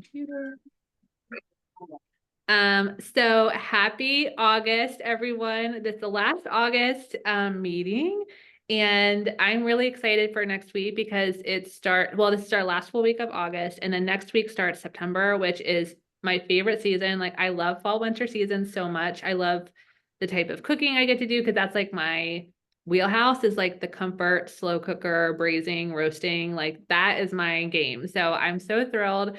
computer. So happy August, everyone. This is the last August meeting, and I'm really excited for next week because this is our last full week of August, and then next week starts September, which is my favorite season. Like, I love fall winter season so much. I love the type of cooking I get to do because that's like my wheelhouse, is like the comfort, slow cooker, braising, roasting. Like, that is my game. So I'm so thrilled.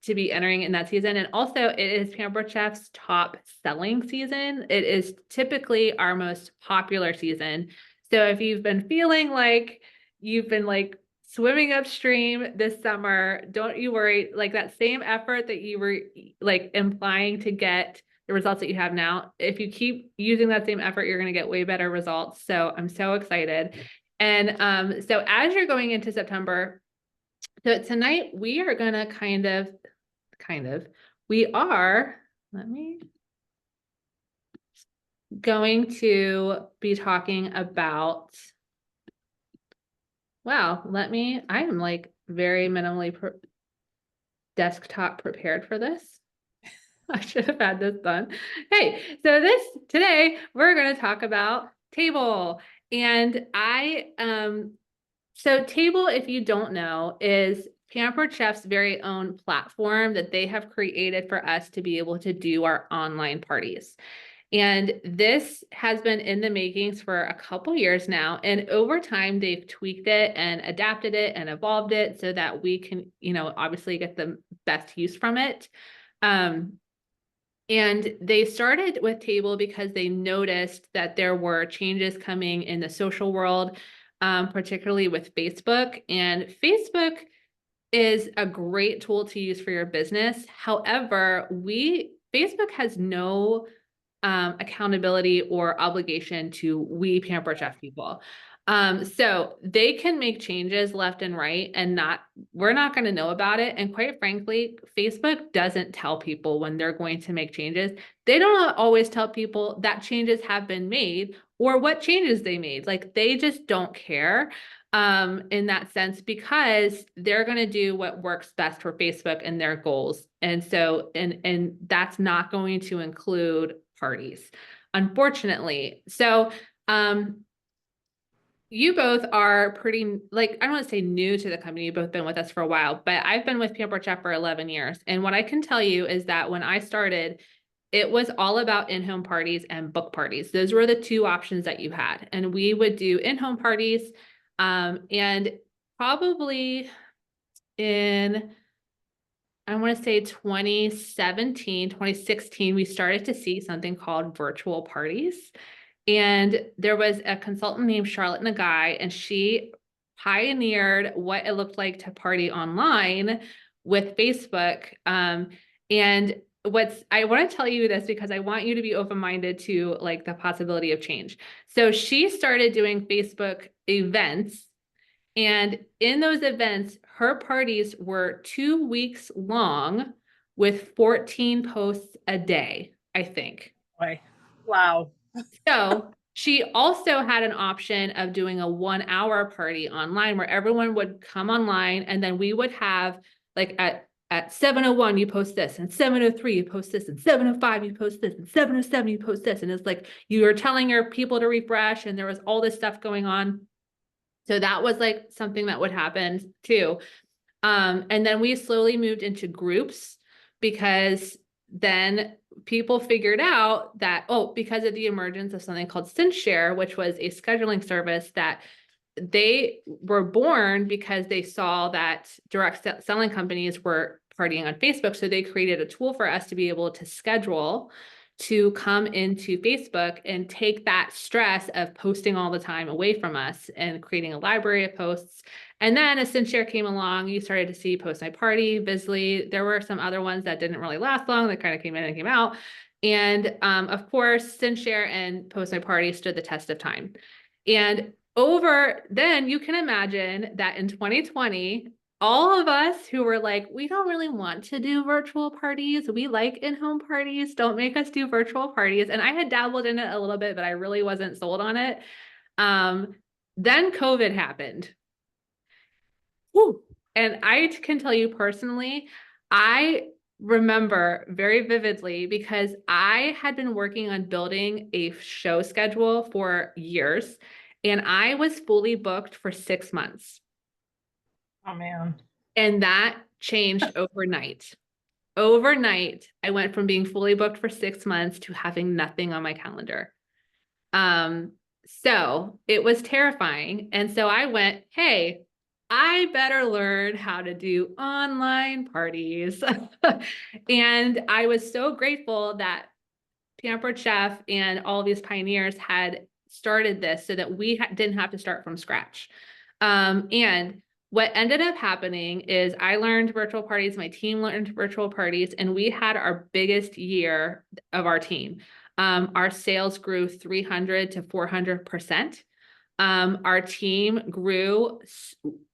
To be entering in that season. And also, it is Pampered Chef's top selling season. It is typically our most popular season. So if you've been feeling like you've been like swimming upstream this summer, don't you worry. Like, that same effort that you were like implying to get the results that you have now, if you keep using that same effort, you're going to get way better results. So I'm so excited. And so as you're going into September, so tonight we are going to we are, going to be talking about, I am like very minimally desktop prepared for this. I should have had this done. Hey, so today we're going to talk about Table. And so Table, if you don't know, is Pampered Chef's very own platform that they have created for us to be able to do our online parties. And this has been in the makings for a couple years now. And over time, they've tweaked it and adapted it and evolved it so that we can, obviously get the best use from it. And they started with Table because they noticed that there were changes coming in the social world, particularly with Facebook. And Facebook is a great tool to use for your business. However, Facebook has no accountability or obligation to we Pampered Chef people. So they can make changes left and right, and we're not going to know about it. And quite frankly, Facebook doesn't tell people when they're going to make changes. They don't always tell people that changes have been made or what changes they made. Like, they just don't care in that sense, because they're going to do what works best for Facebook and their goals. And so, and that's not going to include parties, unfortunately. So, you both are pretty, like, I don't want to say new to the company. You've both been with us for a while, but I've been with Pampered Chef for 11 years. And what I can tell you is that when I started, it was all about in-home parties and book parties. Those were the two options that you had. And we would do in-home parties. And probably in, I want to say 2017, 2016, we started to see something called virtual parties. And there was a consultant named Charlotte Nagai, and she pioneered what it looked like to party online with Facebook. And I want to tell you this because I want you to be open-minded to like the possibility of change. So she started doing Facebook events, and in those events, her parties were 2 weeks long with 14 posts a day, I think. Wow. So she also had an option of doing a 1 hour party online where everyone would come online, and then we would have like at 7:01 you post this, and 7:03 you post this, and 7:05 you post this, and 7:07 you post this. And it's like you were telling your people to refresh, and there was all this stuff going on. So that was like something that would happen too. And then we slowly moved into groups, because then people figured out that, because of the emergence of something called SynShare, which was a scheduling service that they were born because they saw that direct selling companies were partying on Facebook. So they created a tool for us to be able to schedule to come into Facebook and take that stress of posting all the time away from us and creating a library of posts. And then as SynShare came along, you started to see Post My Party, Bizly. There were some other ones that didn't really last long, that kind of came in and came out. And of course, SynShare and Post My Party stood the test of time. And then you can imagine that in 2020, all of us who were like, we don't really want to do virtual parties. We like in-home parties. Don't make us do virtual parties. And I had dabbled in it a little bit, but I really wasn't sold on it. Then COVID happened. Woo. And I can tell you personally, I remember very vividly because I had been working on building a show schedule for years, and I was fully booked for 6 months. Oh man. And that changed overnight. Overnight, I went from being fully booked for 6 months to having nothing on my calendar. Um, so it was terrifying. And so I went, hey, I better learn how to do online parties. And I was so grateful that Pampered Chef and all these pioneers had started this so that we didn't have to start from scratch. And what ended up happening is I learned virtual parties, my team learned virtual parties, and we had our biggest year of our team. Our sales grew 300 to 400%. Our team grew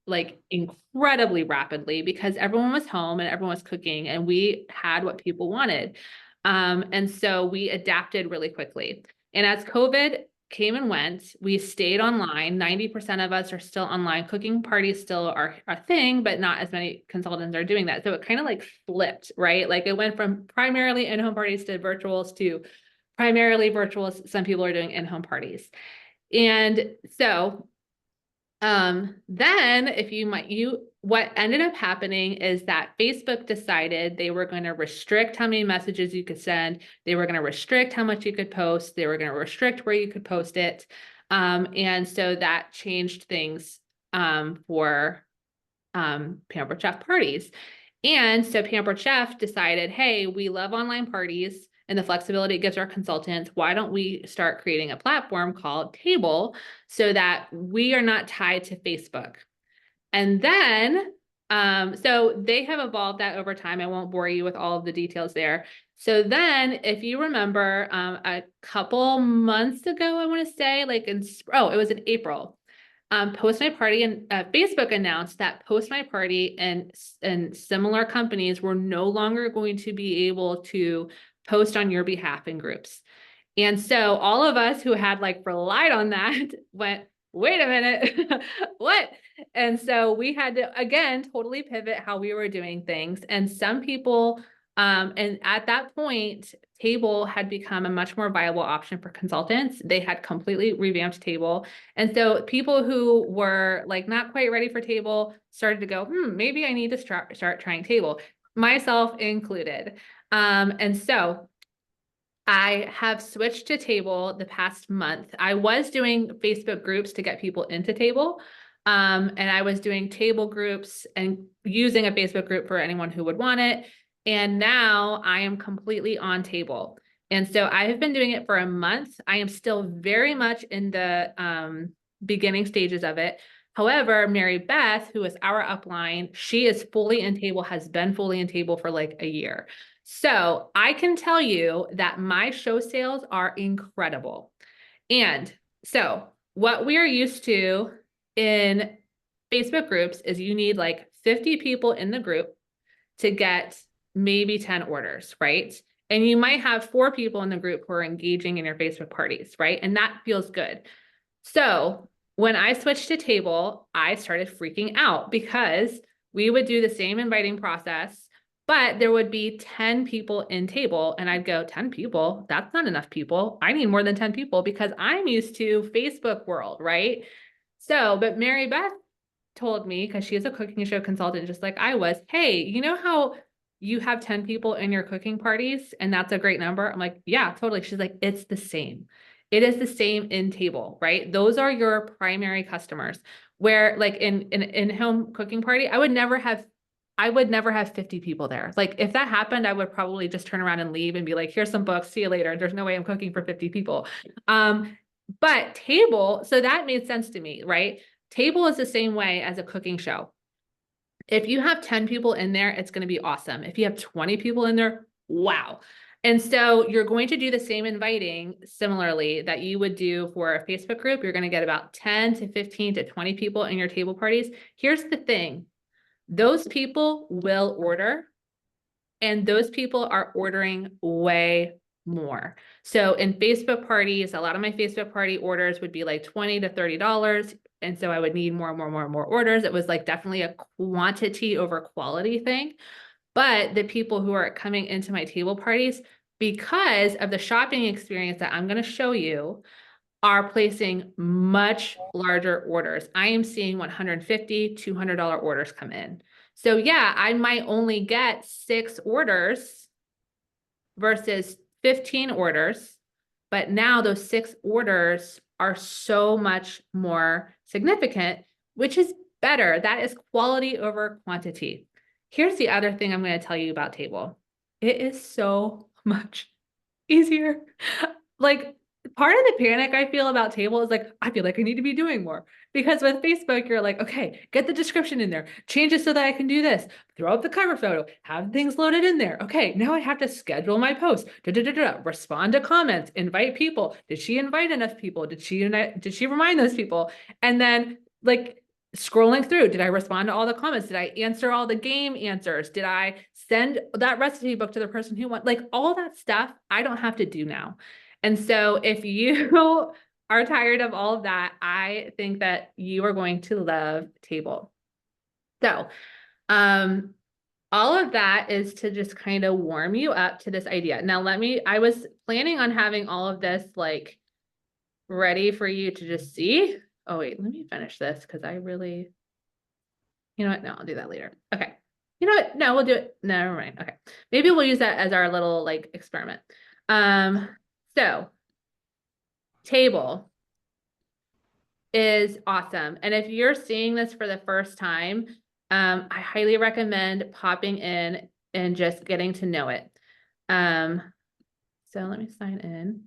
like incredibly rapidly because everyone was home and everyone was cooking and we had what people wanted. And so we adapted really quickly. And as COVID came and went, we stayed online. 90% of us are still online. Cooking parties still are a thing, but not as many consultants are doing that. So it kind of like flipped, right? Like it went from primarily in-home parties to virtuals to primarily virtuals. Some people are doing in-home parties. And so then if what ended up happening is that Facebook decided they were going to restrict how many messages you could send. They were going to restrict how much you could post. They were going to restrict where you could post it. And so that changed things for Pampered Chef parties. And so Pampered Chef decided, hey, we love online parties and the flexibility it gives our consultants. Why don't we start creating a platform called Table so that we are not tied to Facebook? And then, so they have evolved that over time. I won't bore you with all of the details there. So then, if you remember, a couple months ago, I want to say, like it was in April. Post My Party and Facebook announced that Post My Party and similar companies were no longer going to be able to post on your behalf in groups. And so all of us who had like relied on that went, wait a minute, what? And so we had to, again, totally pivot how we were doing things. And some people, and at that point, Table had become a much more viable option for consultants. They had completely revamped Table. And so people who were like not quite ready for Table started to go, maybe I need to start trying Table, myself included. And so I have switched to Table the past month. I was doing Facebook groups to get people into Table. And I was doing Table groups and using a Facebook group for anyone who would want it. And now I am completely on Table. And so I have been doing it for a month. I am still very much in the beginning stages of it. However, Mary Beth, who is our upline, she is fully in Table, has been fully in Table for like a year. So I can tell you that my show sales are incredible. And so what we are used to in Facebook groups is you need like 50 people in the group to get maybe 10 orders, right? And you might have 4 people in the group who are engaging in your Facebook parties, right? And that feels good. So when I switched to Table, I started freaking out because we would do the same inviting process, but there would be 10 people in Table and I'd go, 10 people? That's not enough people. I need more than 10 people because I'm used to Facebook world, right? So, but Mary Beth told me, because she is a cooking show consultant, just like I was, hey, you know how you have 10 people in your cooking parties and that's a great number? I'm like, yeah, totally. She's like, it's the same. It is the same in Table, right? Those are your primary customers. Where like in home cooking party, I would never have 50 people there. Like if that happened, I would probably just turn around and leave and be like, here's some books, see you later. There's no way I'm cooking for 50 people. But Table, so that made sense to me, right? Table is the same way as a cooking show. If you have 10 people in there, it's going to be awesome. If you have 20 people in there, wow. And so you're going to do the same inviting similarly that you would do for a Facebook group. You're going to get about 10 to 15 to 20 people in your table parties. Here's the thing. Those people will order, and those people are ordering way more. So in Facebook parties, a lot of my Facebook party orders would be like $20 to $30. And so I would need more orders. It was like definitely a quantity over quality thing. But the people who are coming into my table parties, because of the shopping experience that I'm going to show you, are placing much larger orders. I am seeing $150, $200 orders come in. So yeah, I might only get 6 orders versus 15 orders, but now those 6 orders are so much more significant, which is better. That is quality over quantity. Here's the other thing I'm going to tell you about Table. It is so much easier. Like, part of the panic I feel about Table is like, I feel like I need to be doing more. Because with Facebook, you're like, okay, get the description in there, change it so that I can do this, throw up the cover photo, have things loaded in there. Okay, now I have to schedule my post, respond to comments, invite people. Did she invite enough people? Did she remind those people? And then like scrolling through, did I respond to all the comments? Did I answer all the game answers? Did I send that recipe book to the person who wants, like all that stuff I don't have to do now. And so if you are tired of all of that, I think that you are going to love Table. So, all of that is to just kind of warm you up to this idea. Now, I was planning on having all of this like ready for you to just see. Oh, wait, let me finish this because you know what? No, I'll do that later. Okay. You know what? No, we'll do it. Never mind. Okay. Maybe we'll use that as our little like experiment. So Table is awesome. And if you're seeing this for the first time, I highly recommend popping in and just getting to know it. So let me sign in.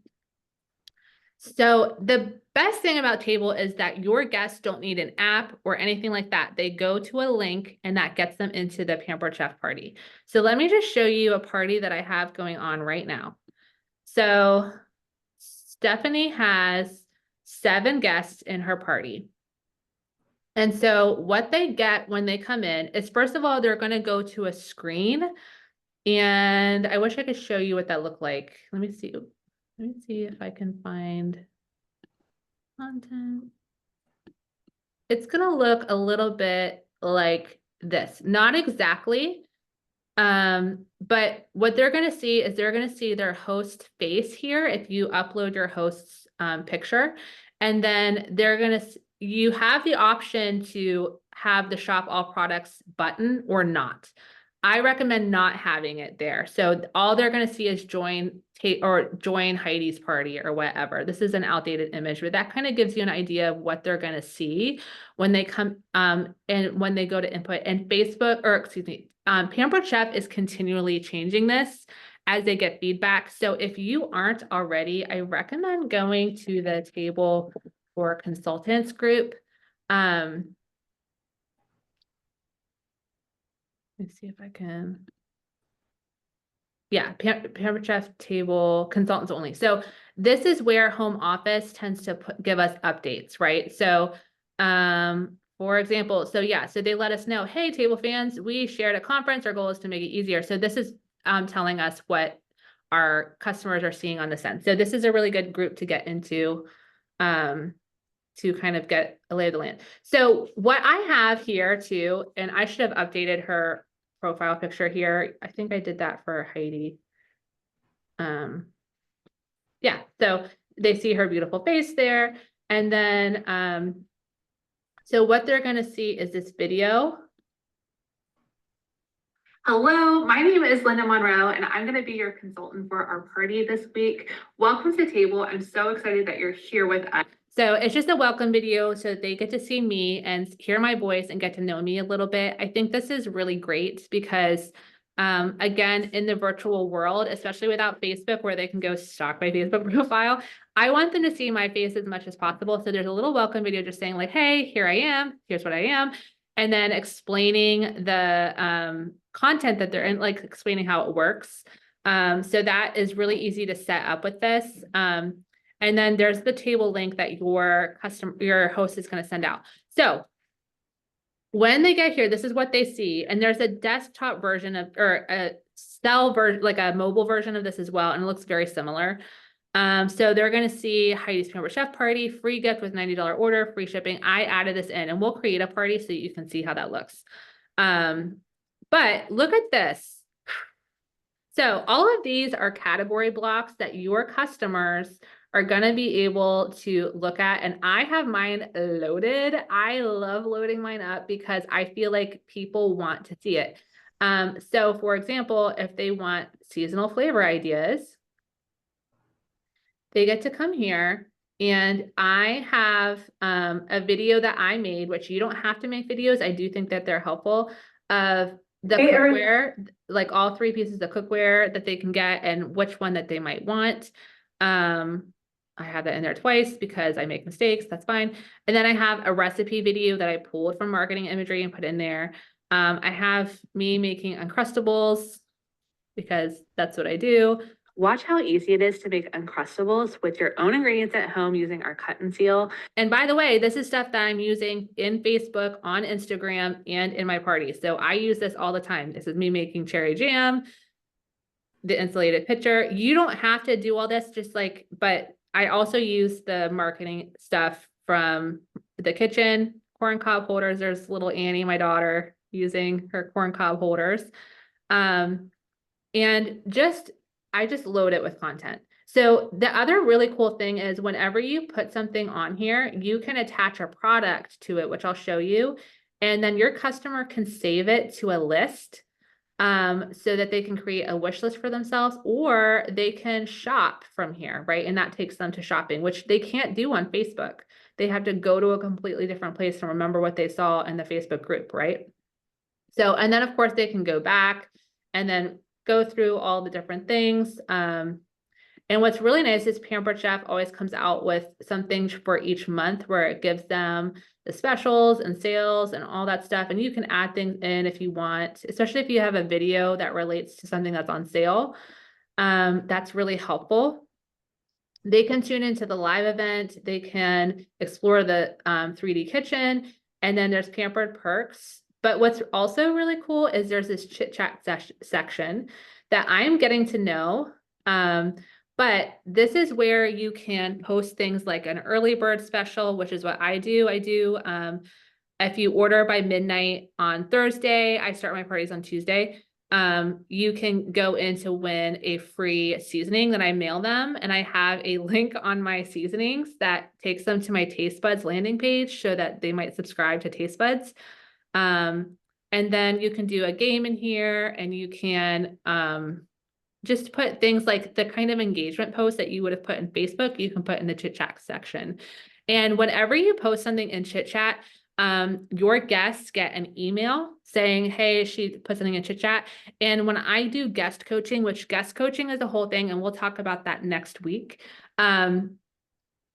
So the best thing about Table is that your guests don't need an app or anything like that. They go to a link and that gets them into the Pampered Chef party. So let me just show you a party that I have going on right now. So Stephanie has 7 guests in her party. And so what they get when they come in is, first of all, they're going to go to a screen. And I wish I could show you what that looked like. Let me see. Let me see if I can find content. It's going to look a little bit like this. Not exactly. But what they're going to see is they're going to see their host face here if you upload your host's picture. And then you have the option to have the shop all products button or not. I recommend not having it there. So all they're going to see is join Heidi's party or whatever. This is an outdated image, but that kind of gives you an idea of what they're going to see when they come and when they go to input. And Pampered Chef is continually changing this as they get feedback. So if you aren't already, I recommend going to the Table for Consultants group. Let me see if I can. Yeah, Pampered Chef Table Consultants only. So this is where home office tends to give us updates, right? So, for example, so they let us know, hey, Table fans, we shared a conference. Our goal is to make it easier. So this is telling us what our customers are seeing on the end. So this is a really good group to get into to kind of get a lay of the land. So what I have here too, and I should have updated her profile picture here. I think I did that for Heidi. Yeah, so they see her beautiful face there. And then, so what they're going to see is this video. Hello, my name is Linda Monroe, and I'm going to be your consultant for our party this week. Welcome to Table. I'm so excited that you're here with us. So it's just a welcome video so they get to see me and hear my voice and get to know me a little bit. I think this is really great because, again, in the virtual world, especially without Facebook where they can go stalk my Facebook profile, I want them to see my face as much as possible. So there's a little welcome video just saying like, hey, here I am. Here's what I am. And then explaining the content that they're in, like explaining how it works. So that is really easy to set up with this. And then there's the table link that your host is going to send out. So when they get here, this is what they see. And there's a desktop version or a cell version, like a mobile version of this as well. And it looks very similar. So they're going to see Heidi's Pampered Chef party, free gift with $90 order, free shipping. I added this in and we'll create a party so you can see how that looks. But look at this. So all of these are category blocks that your customers are going to be able to look at. And I have mine loaded. I love loading mine up because I feel like people want to see it. So for example, if they want seasonal flavor ideas, they get to come here, and I have a video that I made, which you don't have to make videos. I do think that they're helpful, of the Hey, Erin. cookware, like all 3 pieces of cookware that they can get and which one that they might want. I have that in there twice because I make mistakes. That's fine. And then I have a recipe video that I pulled from marketing imagery and put in there. I have me making Uncrustables because that's what I do. Watch how easy it is to make Uncrustables with your own ingredients at home using our cut and seal. And by the way, this is stuff that I'm using in Facebook, on Instagram, and in my parties. So I use this all the time. This is me making cherry jam, the insulated pitcher. You don't have to do all this, just like, but I also use the marketing stuff from the kitchen, corn cob holders. There's little Annie, my daughter, using her corn cob holders. And I just load it with content. So the other really cool thing is whenever you put something on here, you can attach a product to it, which I'll show you. And then your customer can save it to a list, so that they can create a wish list for themselves, or they can shop from here, right? And that takes them to shopping, which they can't do on Facebook. They have to go to a completely different place to remember what they saw in the Facebook group, right? So, and then of course they can go back and then go through all the different things. And what's really nice is Pampered Chef always comes out with something for each month where it gives them the specials and sales and all that stuff. And you can add things in if you want, especially if you have a video that relates to something that's on sale. That's really helpful. They can tune into the live event. They can explore the 3D kitchen. And then there's Pampered Perks. But what's also really cool is there's this chit chat section that I'm getting to know. But this is where you can post things like an early bird special, which is what I do. If you order by midnight on Thursday, I start my parties on Tuesday. You can go in to win a free seasoning that I mail them. And I have a link on my seasonings that takes them to my Taste Buds landing page so that they might subscribe to Taste Buds. And then you can do a game in here, and you can just put things like the kind of engagement post that you would have put in Facebook, you can put in the chit chat section. And whenever you post something in chit chat, your guests get an email saying, hey, she put something in chit chat. And when I do guest coaching, which guest coaching is a whole thing, and we'll talk about that next week,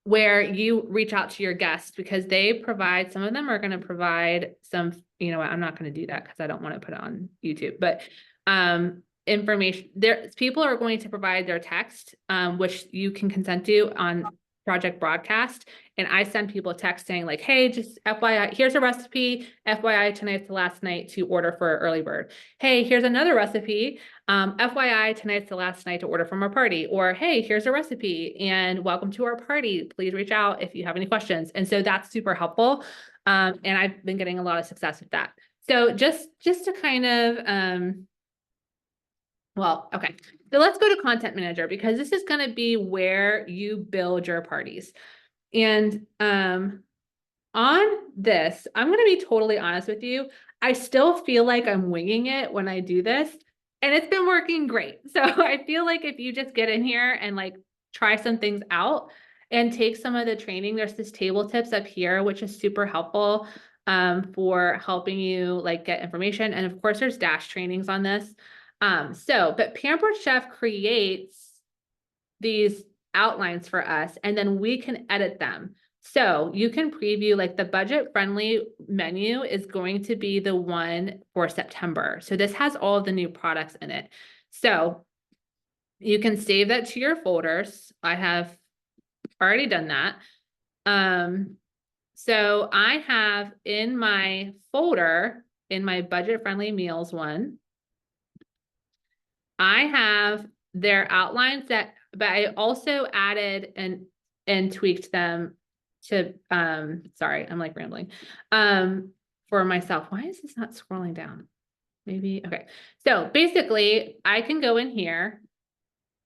where you reach out to your guests because they provide, some of them are going to provide some, you know what, I'm not going to do that because I don't want to put it on YouTube, but information there, people are going to provide their text, which you can consent to on Project Broadcast. And I send people a text saying like, hey, just FYI, here's a recipe. FYI, tonight's the last night to order for early bird. Hey, here's another recipe. FYI, tonight's the last night to order from our party. Or, hey, here's a recipe and welcome to our party. Please reach out if you have any questions. And so that's super helpful. And I've been getting a lot of success with that. So just to kind of, well, okay, so let's go to Content Manager because this is going to be where you build your parties. And on this, I'm going to be totally honest with you. I still feel like I'm winging it when I do this, and it's been working great. So I feel like if you just get in here and like try some things out and take some of the training, there's this table tips up here, which is super helpful for helping you like get information. And of course, there's dash trainings on this. But Pampered Chef creates these outlines for us, and then we can edit them. So you can preview, like the budget friendly menu is going to be the one for September. So this has all of the new products in it. So you can save that to your folders. I have already done that. So I have in my folder, in my budget friendly meals one, I have their outlines but I also added and tweaked them to, sorry, I'm like rambling, for myself. Why is this not scrolling down? maybe, okay. So basically I can go in here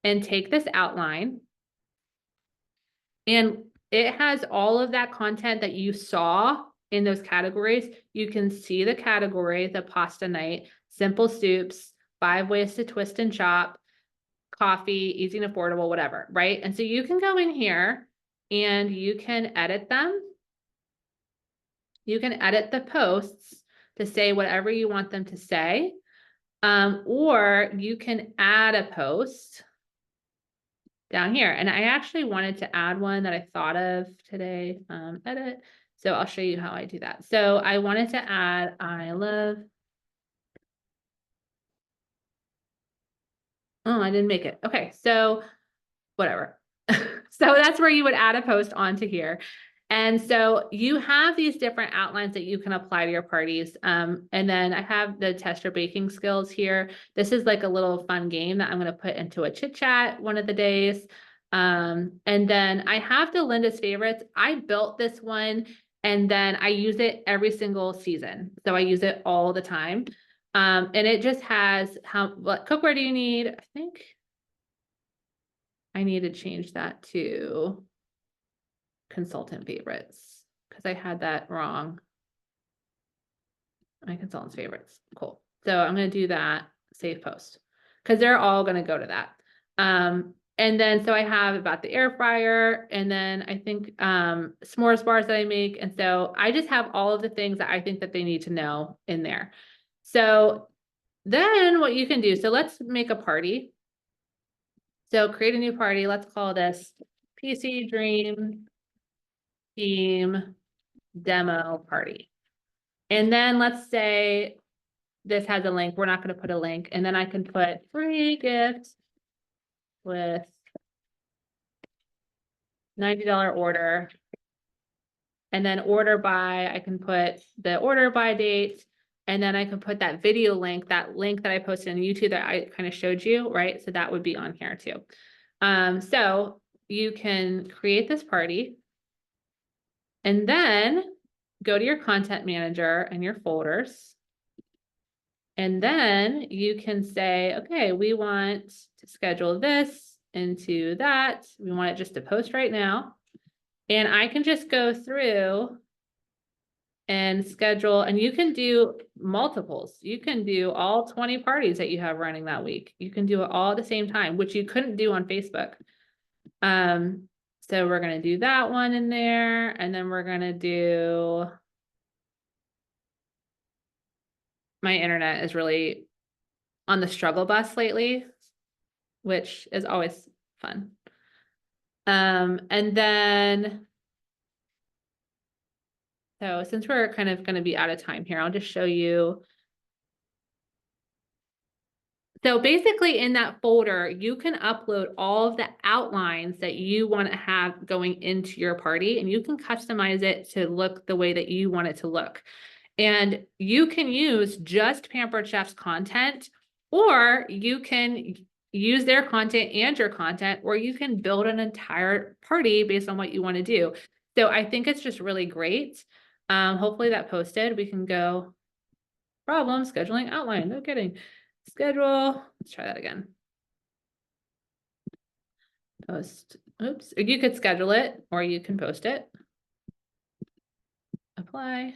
and take this outline. And it has all of that content that you saw in those categories. You can see the category, the pasta night, simple soups, 5 ways to twist and chop, coffee, easy and affordable, whatever, right? And so you can go in here and you can edit them. You can edit the posts to say whatever you want them to say. Or you can add a post down here. And I actually wanted to add one that I thought of today, edit. So I'll show you how I do that. So I wanted to add, I love. Oh, I didn't make it. Okay. So whatever. So that's where you would add a post onto here. And so you have these different outlines that you can apply to your parties. And then I have the test your baking skills here. This is like a little fun game that I'm going to put into a chit chat one of the days. And then I have the Linda's favorites. I built this one and then I use it every single season. So I use it all the time. And it just has what cookware do you need? I think I need to change that to consultant favorites because I had that wrong. My consultant's favorites. Cool. So I'm going to do that, save post, because they're all going to go to that. And then, so I have about the air fryer and then I think s'mores bars that I make. And so I just have all of the things that I think that they need to know in there. So then what you can do, so let's make a party. So create a new party. Let's call this PC Dream Team Demo Party. And then let's say this has a link. We're not going to put a link. And then I can put free gift with $90 order. And then order by, I can put the order by date. And then I can put that video link, that link that I posted on YouTube that I kind of showed you, right? So that would be on here too. So you can create this party and then go to your content manager and your folders. And then you can say, okay, we want to schedule this into that. We want it just to post right now. And I can just go through and schedule, and you can do multiples. You can do all 20 parties that you have running that week. You can do it all at the same time, which you couldn't do on Facebook. So we're going to do that one in there, and then we're going to do, my internet is really on the struggle bus lately, which is always fun. And then, so since we're kind of going to be out of time here, I'll just show you. So basically in that folder, you can upload all of the outlines that you want to have going into your party, and you can customize it to look the way that you want it to look. And you can use just Pampered Chef's content, or you can use their content and your content, or you can build an entire party based on what you want to do. So I think it's just really great. Hopefully that posted. We can go problem scheduling outline. No kidding. Schedule. Let's try that again. Post. Oops. You could schedule it or you can post it. Apply.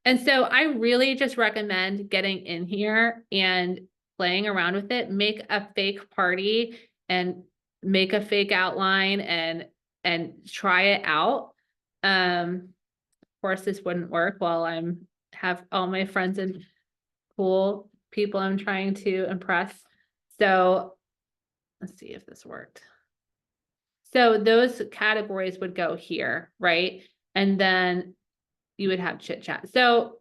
And so I really just recommend getting in here and playing around with it. Make a fake party and make a fake outline and try it out. Of course, this wouldn't work while I'm have all my friends and cool people I'm trying to impress. So let's see if this worked. So those categories would go here, right? And then you would have chit chat. So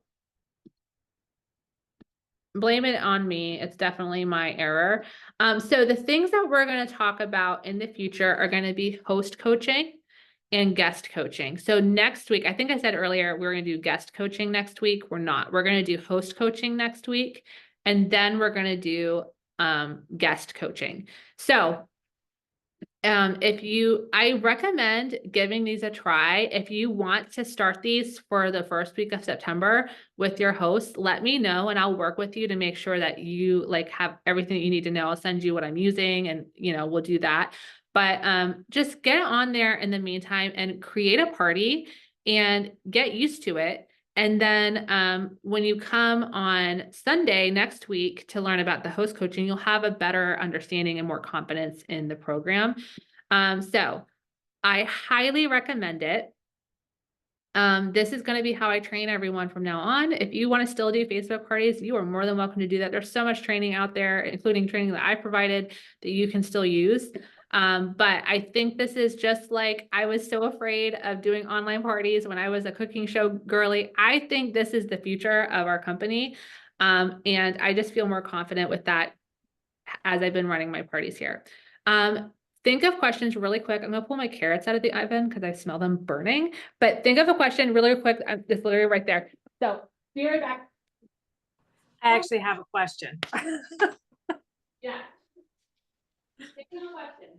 blame it on me. It's definitely my error. So the things that we're going to talk about in the future are going to be host coaching and guest coaching. So next week, I think I said earlier, we're going to do guest coaching next week. We're not. We're going to do host coaching next week. And then we're going to do guest coaching. So I recommend giving these a try. If you want to start these for the first week of September with your host, let me know and I'll work with you to make sure that you like have everything that you need to know. I'll send you what I'm using and we'll do that. But just get on there in the meantime and create a party and get used to it. And then when you come on Sunday next week to learn about the host coaching, you'll have a better understanding and more confidence in the program. So I highly recommend it. This is going to be how I train everyone from now on. If you want to still do Facebook parties, you are more than welcome to do that. There's so much training out there, including training that I provided, that you can still use. But I think this is just like, I was so afraid of doing online parties when I was a cooking show girly. I think this is the future of our company. And I just feel more confident with that as I've been running my parties here. Think of questions really quick. I'm gonna pull my carrots out of the oven because I smell them burning, but think of a question really quick. It's literally right there. So be right back. I actually have a question. Yeah. Think of a question.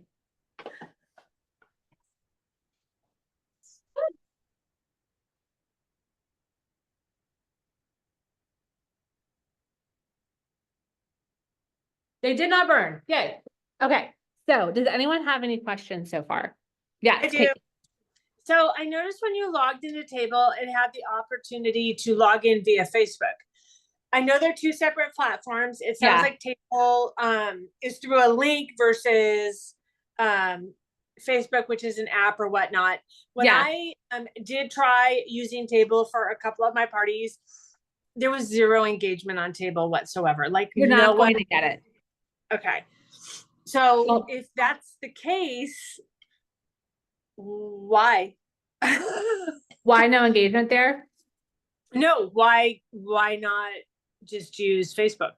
They did not burn. Yay. Okay. So does anyone have any questions so far? Yeah. I do. So I noticed when you logged into Table, it had the opportunity to log in via Facebook. I know they're two separate platforms. It sounds like Table is through a link versus Facebook, which is an app or whatnot. When I did try using Table for a couple of my parties, there was zero engagement on Table whatsoever. Like you're not going to get it. Okay. So if that's the case, why? Why no engagement there? No, why not just use Facebook?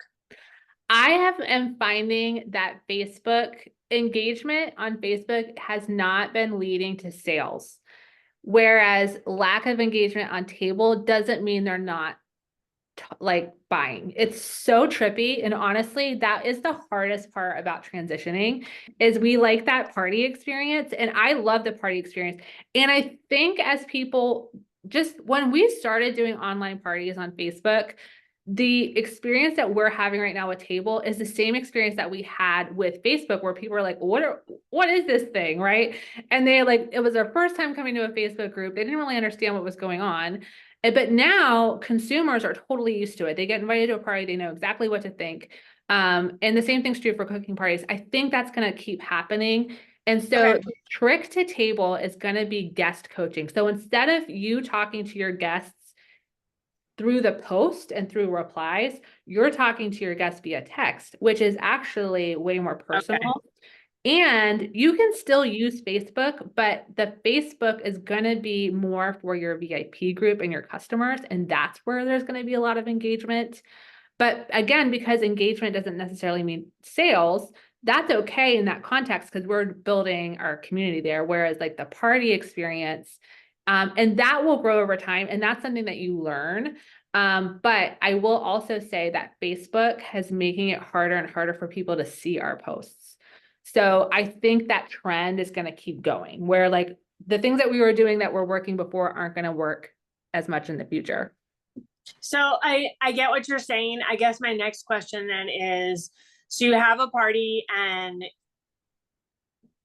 I am finding that Facebook engagement on Facebook has not been leading to sales, whereas lack of engagement on Table doesn't mean they're not like buying. It's so trippy. And honestly, that is the hardest part about transitioning is we like that party experience. And I love the party experience. And I think as people, just when we started doing online parties on Facebook, the experience that we're having right now with Table is the same experience that we had with Facebook, where people are like, what is this thing? Right. And they like, it was their first time coming to a Facebook group. They didn't really understand what was going on. But now consumers are totally used to it. They get invited to a party, they know exactly what to think. And the same thing's true for cooking parties. I think that's going to keep happening. And so the trick to Table is going to be guest coaching. So instead of you talking to your guests through the post and through replies, you're talking to your guests via text, which is actually way more personal. Okay. And you can still use Facebook, but the Facebook is going to be more for your VIP group and your customers. And that's where there's going to be a lot of engagement. But again, because engagement doesn't necessarily mean sales, that's okay in that context because we're building our community there. Whereas like the party experience, and that will grow over time. And that's something that you learn. But I will also say that Facebook is making it harder and harder for people to see our posts. So I think that trend is going to keep going where like the things that we were doing that were working before aren't going to work as much in the future. So I get what you're saying. I guess my next question then is, so you have a party and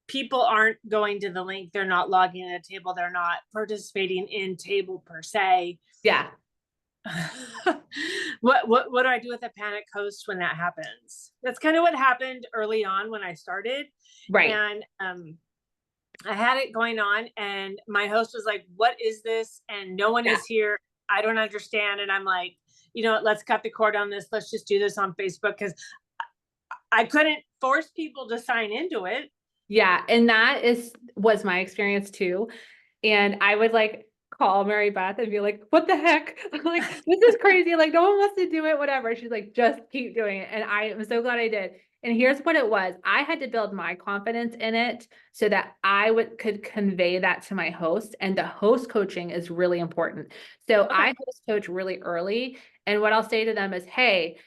people aren't going to the link. They're not logging in a Table. They're not participating in Table per se. Yeah. What do I do with a panic host when that happens? That's kind of what happened early on when I started. Right. And I had it going on and my host was like, what is this? And no one is here. I don't understand. And I'm like, let's cut the cord on this. Let's just do this on Facebook because I couldn't force people to sign into it. Yeah. And that was my experience too. And I would like call Mary Beth and be like, what the heck? Like, this is crazy. Like, no one wants to do it, whatever. She's like, just keep doing it. And I am so glad I did. And here's what it was. I had to build my confidence in it so that I could convey that to my host. And the host coaching is really important. So I host coach really early. And what I'll say to them is, hey,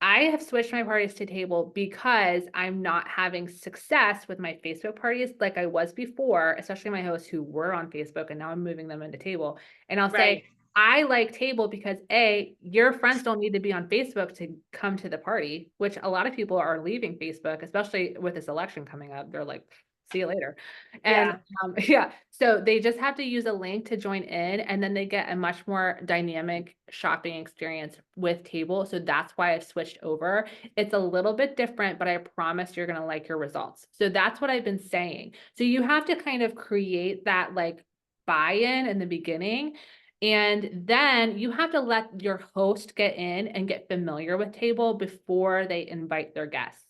I have switched my parties to table because I'm not having success with my Facebook parties like I was before, especially my hosts who were on Facebook and now I'm moving them into table. And I'll Right. say, I like table because A, your friends don't need to be on Facebook to come to the party, which a lot of people are leaving Facebook, especially with this election coming up. They're like, see you later. And Yeah. yeah, so they just have to use a link to join in, and then they get a much more dynamic shopping experience with table. So that's why I switched over. It's a little bit different, but I promise you're going to like your results. So that's what I've been saying. So you have to kind of create that like buy-in in the beginning. And then you have to let your host get in and get familiar with table before they invite their guests.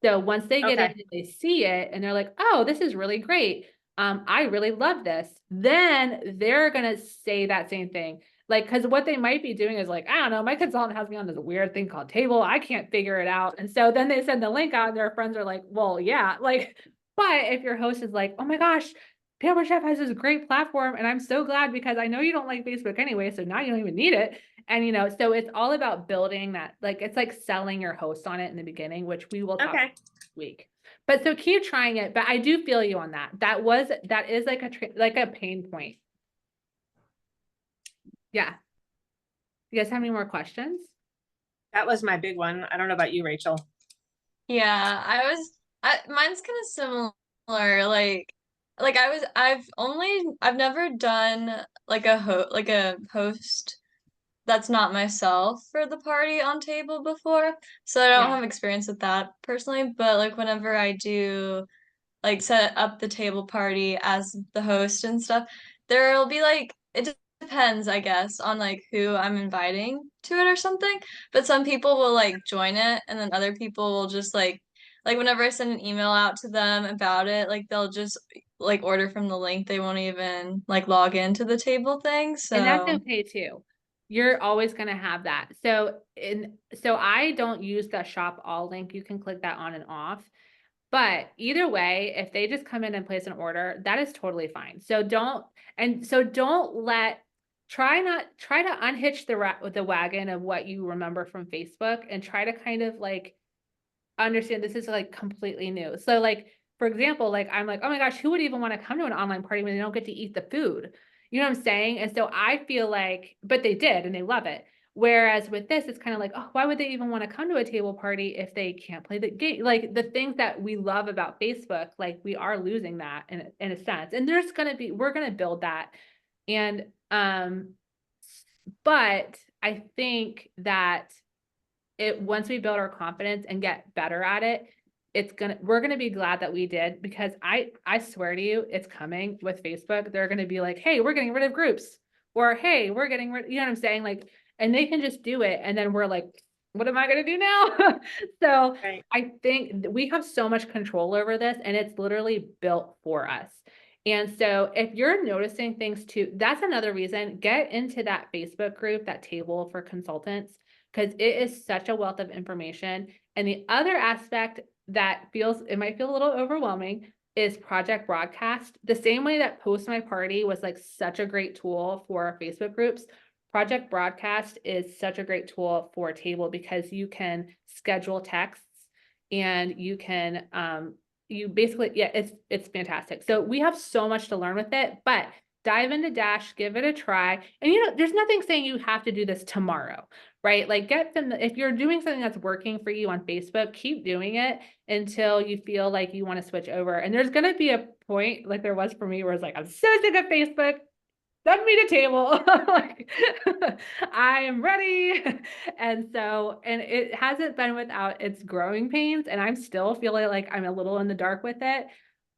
So once they get in, Okay. and they see it and they're like, oh, this is really great. I really love this. Then they're going to say that same thing. Like, cause what they might be doing is like, I don't know, my consultant has me on this weird thing called table. I can't figure it out. And so then they send the link out and their friends are like, well, yeah, like, but if your host is like, oh my gosh, Pampered Chef has this great platform and I'm so glad because I know you don't like Facebook anyway, so now you don't even need it. And, so it's all about building that, like, it's like selling your host on it in the beginning, which we will talk Okay. about next week. But so keep trying it. But I do feel you on that. That is like a pain point. Yeah. You guys have any more questions? That was my big one. I don't know about you, Rachel. Yeah, mine's kind of similar. I've never done like a host that's not myself for the party on table before. So I don't Yeah. have experience with that personally, but like whenever I do like set up the table party as the host and stuff, there'll be like it depends, I guess, on like who I'm inviting to it or something. But some people will like join it and then other people will just like whenever I send an email out to them about it, like they'll just like order from the link. They won't even like log into the table thing. And that's So okay too. You're always going to have that. So I don't use the shop all link. You can click that on and off. But either way, if they just come in and place an order, that is totally fine. Try to unhitch the wagon of what you remember from Facebook and try to kind of like understand this is like completely new. So like, for example, like I'm like, oh my gosh, who would even want to come to an online party when they don't get to eat the food? You know what I'm saying? And so I feel like, but they did and they love it. Whereas with this, it's kind of like, oh, why would they even want to come to a table party if they can't play the game? Like the things that we love about Facebook, like we are losing that in a sense. And we're gonna build that. And but I think that once we build our confidence and get better at it, we're gonna be glad that we did, because I swear to you, it's coming with Facebook. They're gonna be like, hey, we're getting rid of groups, or hey, we're getting rid, you know what I'm saying? Like, and they can just do it, and then we're like, what am I gonna do now? So Right. I think we have so much control over this, and it's literally built for us. And so if you're noticing things too, that's another reason, get into that Facebook group, that table for consultants, because it is such a wealth of information. And the other aspect that it might feel a little overwhelming is Project Broadcast. The same way that Post My Party was like such a great tool for Facebook groups, Project Broadcast is such a great tool for table, because you can schedule texts and you can you basically, yeah, it's fantastic. So we have so much to learn with it, but dive into Dash, give it a try. And there's nothing saying you have to do this tomorrow, right? Like if you're doing something that's working for you on Facebook, keep doing it until you feel like you want to switch over. And there's going to be a point like there was for me where it's like, I'm so sick of Facebook. Send me to table. Like, I am ready. And it hasn't been without its growing pains, and I'm still feeling like I'm a little in the dark with it,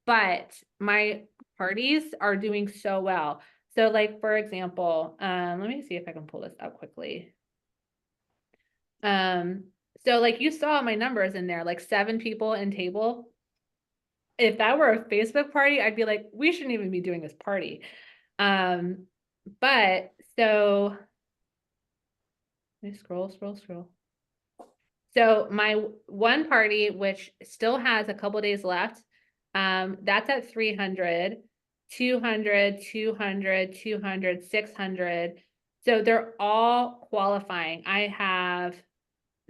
but my parties are doing so well. So like, for example, let me see if I can pull this up quickly. So like you saw my numbers in there, like 7 people in table. If that were a Facebook party, I'd be like, we shouldn't even be doing this party. But so let me scroll. So my one party, which still has a couple days left, that's at 300, 200, 200, 200, 600. So they're all qualifying. I have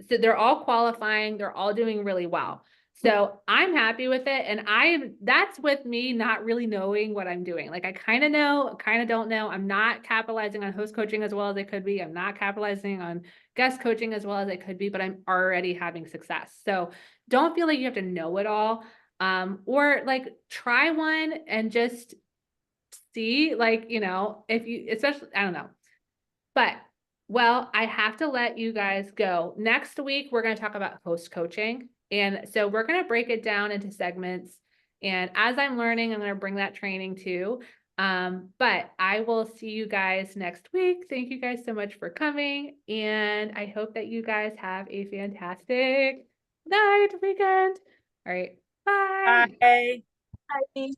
so they're all qualifying, they're all doing really well. So I'm happy with it. And that's with me not really knowing what I'm doing. Like I kind of know, kind of don't know. I'm not capitalizing on host coaching as well as I could be. I'm not capitalizing on guest coaching as well as I could be, but I'm already having success. So don't feel like you have to know it all. Or like try one and just see, like, if you, especially, I don't know. But, well, I have to let you guys go. Next week, we're going to talk about host coaching. And so we're going to break it down into segments. And as I'm learning, I'm going to bring that training too. But I will see you guys next week. Thank you guys so much for coming. And I hope that you guys have a fantastic night, weekend. All right. Bye. Bye. Bye.